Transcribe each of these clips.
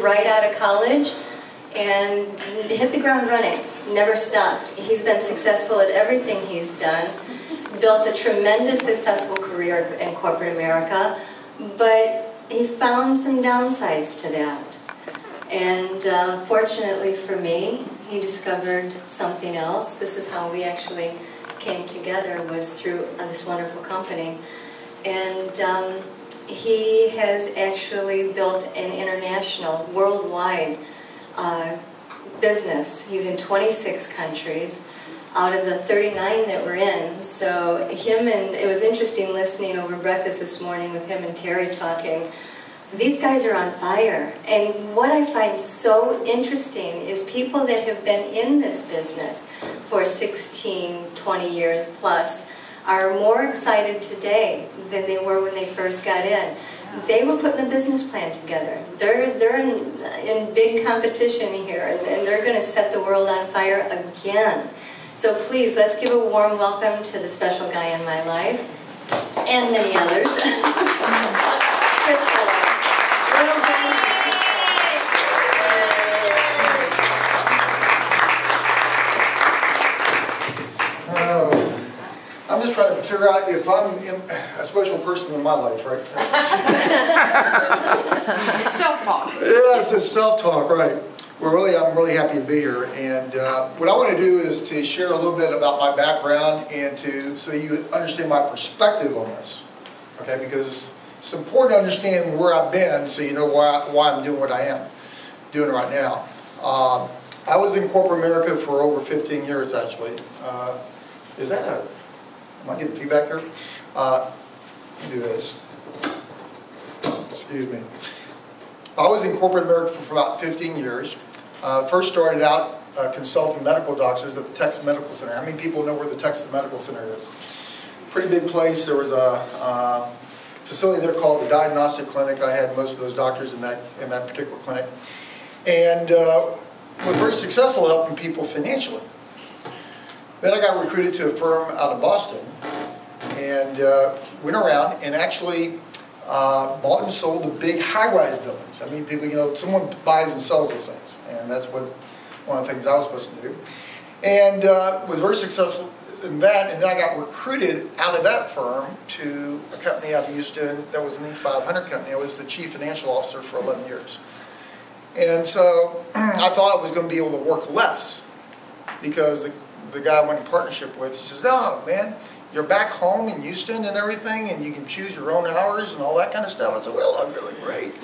right out of college and hit the ground running, never stopped. He's been successful at everything he's done, built a tremendous successful career in corporate America, but he found some downsides to that. And fortunately for me, he discovered something else. This is how we actually came together, was through this wonderful company. And he has actually built an international, worldwide business. He's in 26 countries out of the 39 that we're in. So him, and it was interesting listening over breakfast this morning with him and Terry talking. These guys are on fire. And what I find so interesting is people that have been in this business for 16, 20 years plus are more excited today than they were when they first got in. They were putting a business plan together. They're in big competition here, and they're going to set the world on fire again. So please, let's give a warm welcome to the special guy in my life, and many others. Chris Kellogg. I'm just trying to figure out if I'm a special person in my life, right? It's self-talk. Yes, it's self-talk, right. Well, I'm really happy to be here, and what I want to do is to share a little bit about my background and so you understand my perspective on this, okay? Because it's important to understand where I've been so you know why I'm doing what I am doing right now. I was in corporate America for over 15 years, actually. Am I getting feedback here? Let me do this. Excuse me. I was in corporate America for about 15 years. First started out consulting medical doctors at the Texas Medical Center. How many people know where the Texas Medical Center is? Pretty big place. There was a facility there called the Diagnostic Clinic. I had most of those doctors in that particular clinic. And was very successful at helping people financially. Then I got recruited to a firm out of Boston and went around and actually bought and sold the big high-rise buildings. I mean, people, you know, someone buys and sells those things, and that's one of the things I was supposed to do. And was very successful in that, and then I got recruited out of that firm to a company out of Houston that was an E500 company. I was the chief financial officer for 11 years. And so I thought I was going to be able to work less because the guy I went in partnership with, he says, "No, man, you're back home in Houston and everything, and you can choose your own hours and all that kind of stuff." I said, "Well, I'm really great."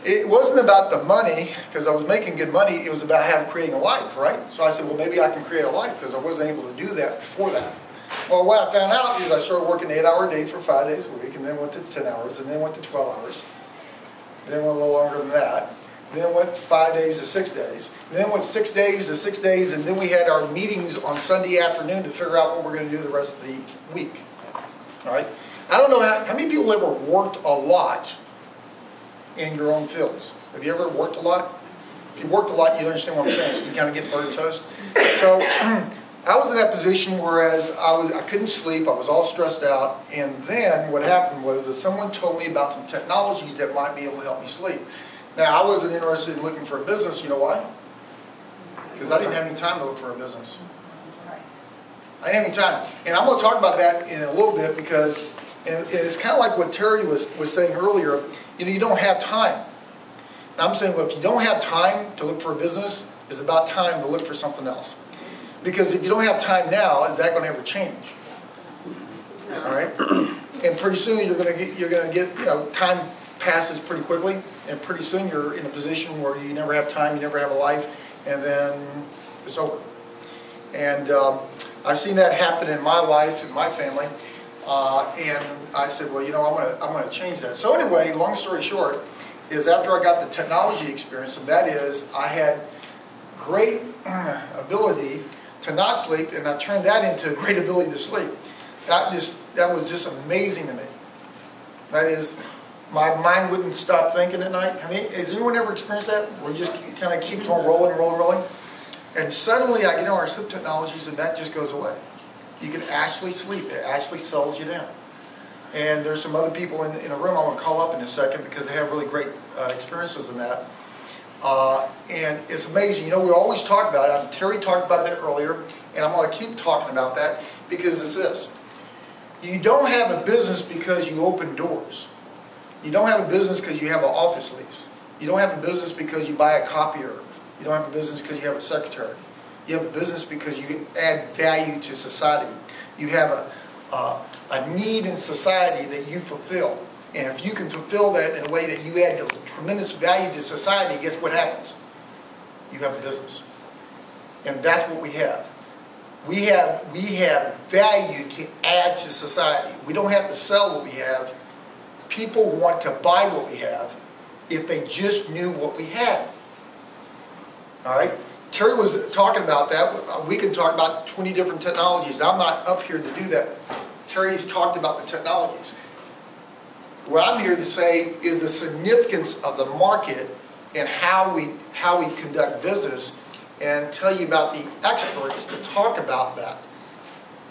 It wasn't about the money, because I was making good money. It was about creating a life, right? So I said, well, maybe I can create a life, because I wasn't able to do that before that. Well, what I found out is I started working an 8-hour day for 5 days a week, and then went to 10 hours, and then went to 12 hours. Then went a little longer than that. Then went 5 days to 6 days. And then went 6 days to 6 days, and then we had our meetings on Sunday afternoon to figure out what we're going to do the rest of the week. All right? I don't know how many people ever worked a lot in your own fields. Have you ever worked a lot? If you worked a lot, you understand what I'm saying. You kind of get burnt toast. So I was in that position whereas I couldn't sleep. I was all stressed out. And then what happened was someone told me about some technologies that might be able to help me sleep. Now, I wasn't interested in looking for a business. You know why? Because I didn't have any time to look for a business. I didn't have any time. And I'm going to talk about that in a little bit because it's kind of like what Terry was saying earlier. You know, you don't have time. And I'm saying, well, if you don't have time to look for a business, it's about time to look for something else. Because if you don't have time now, is that going to ever change? All right? And pretty soon you're going to get, you know, time passes pretty quickly, and pretty soon you're in a position where you never have time, you never have a life, and then it's over. And I've seen that happen in my life, in my family, and I said, well, you know, I'm going to change that. So anyway, long story short, is after I got the technology experience, and that is I had great ability to not sleep, and I turned that into great ability to sleep. That was just amazing to me. That is, my mind wouldn't stop thinking at night. I mean, has anyone ever experienced that? Where it just kind of keeps on rolling, rolling. And suddenly I get on our sleep technologies and that just goes away. You can actually sleep. It actually settles you down. And there's some other people in a room I want to call up in a second because they have really great experiences in that. And it's amazing. You know, we always talk about it. Terry talked about that earlier, and I'm going to keep talking about that because it's this. You don't have a business because you open doors. You don't have a business because you have an office lease. You don't have a business because you buy a copier. You don't have a business because you have a secretary. You have a business because you add value to society. You have a need in society that you fulfill. And if you can fulfill that in a way that you add tremendous value to society, guess what happens? You have a business. And that's what we have. We have value to add to society. We don't have to sell what we have. People want to buy what we have if they just knew what we had. All right? Terry was talking about that. We can talk about 20 different technologies. I'm not up here to do that. Terry's talked about the technologies. What I'm here to say is the significance of the market and how we conduct business, and tell you about the experts to talk about that.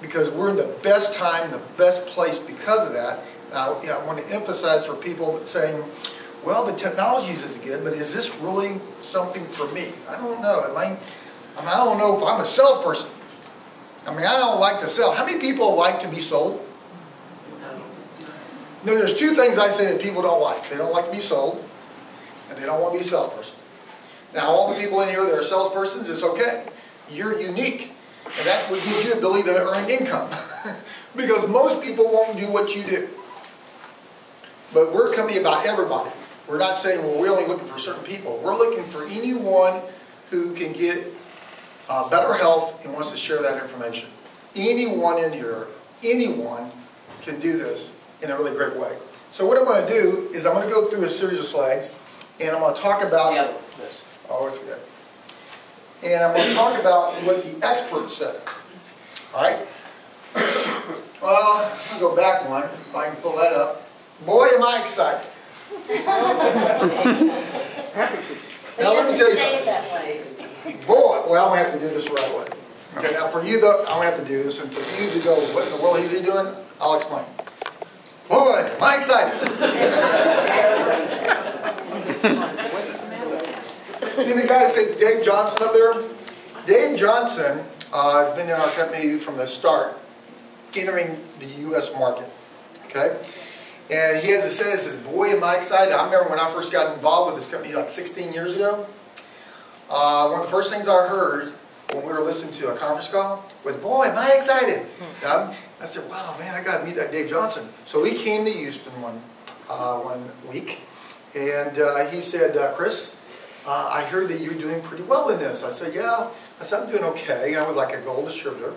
Because we're in the best time, the best place because of that. Now, I want to emphasize for people that saying, well, the technologies is good, but is this really something for me? I don't know. I don't know if I'm a salesperson. I don't like to sell. How many people like to be sold? No, there's two things I say that people don't like. They don't like to be sold, and they don't want to be a salesperson. Now, all the people in here that are salespersons, it's okay. You're unique, and that will give you the ability to earn income. Because most people won't do what you do. But we're coming about everybody. We're not saying, well, we're only looking for certain people. We're looking for anyone who can get better health and wants to share that information. Anyone in here, anyone can do this in a really great way. So what I'm going to do is I'm going to go through a series of slides, and I'm going to talk about... Oh, it's good. And I'm going to talk about what the experts said. All right? Well, I'll go back one, if I can pull that up. Boy, am I excited. Now, let me tell you something. Boy, well, I'm going to have to do this the right way. Okay, now for you, though, I'm going to have to do this, and for you to go, what in the world is he doing? I'll explain. Boy, am I excited. See the guy that says Dave Johnson up there? Dave Johnson has been in our company from the start, entering the U.S. market. Okay? And he has to say, says, boy, am I excited. I remember when I first got involved with this company like 16 years ago. One of the first things I heard when we were listening to a conference call was, boy, am I excited. And I said, wow, man, I got to meet that Dave Johnson. So he came to Houston one week, and he said, Chris, I heard that you're doing pretty well in this. I said, yeah. I said, I'm doing okay. I was like a gold distributor.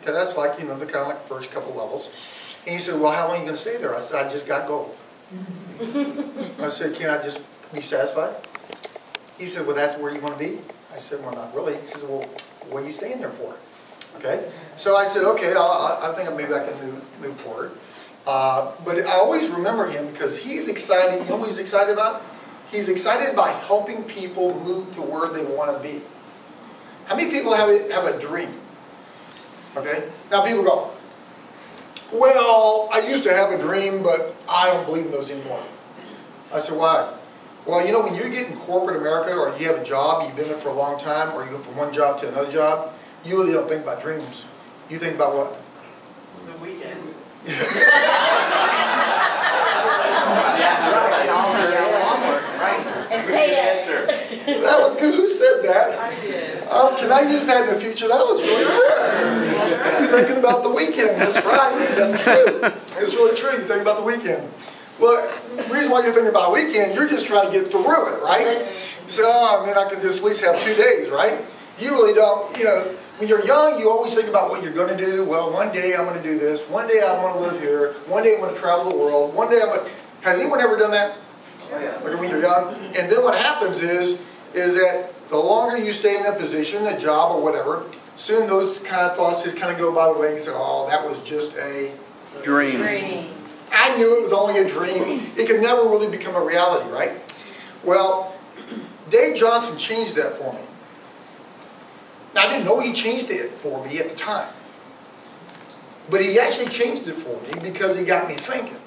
Okay, that's like, the kind of like first couple levels. And he said, well, how long are you going to stay there? I said, I just got gold. I said, can I just be satisfied? He said, well, that's where you want to be? I said, well, not really. He says, well, what are you staying there for? Okay, so I said, okay, I think maybe I can move forward. But I always remember him because he's excited. You know what he's excited about? He's excited by helping people move to where they want to be. How many people have a dream? Okay, now people go, well, I used to have a dream, but I don't believe in those anymore. I said, why? Well, when you get in corporate America, or you have a job, you've been there for a long time, or you go from one job to another job, you really don't think about dreams. You think about what? The weekend. Great answer. That was good. Who said that? I did. Can I use that in the future? That was really good. You're thinking about the weekend. That's right. That's true. It's really true. You're thinking about the weekend. Well, the reason why you're thinking about weekend, you're just trying to get through it, right? You say, oh, man, I can just at least have 2 days, right? You really don't, when you're young, you always think about what you're going to do. Well, one day I'm going to do this. One day I'm going to live here. One day I'm going to travel the world. One day I'm going to... Has anyone ever done that? Oh, yeah. Like when you're young? And then what happens is that the longer you stay in a position, a job or whatever, soon those kind of thoughts just kind of go by the way and say, oh, that was just a dream. I knew it was only a dream. It could never really become a reality, right? Well, Dave Johnson changed that for me. Now, I didn't know he changed it for me at the time. But he actually changed it for me because he got me thinking.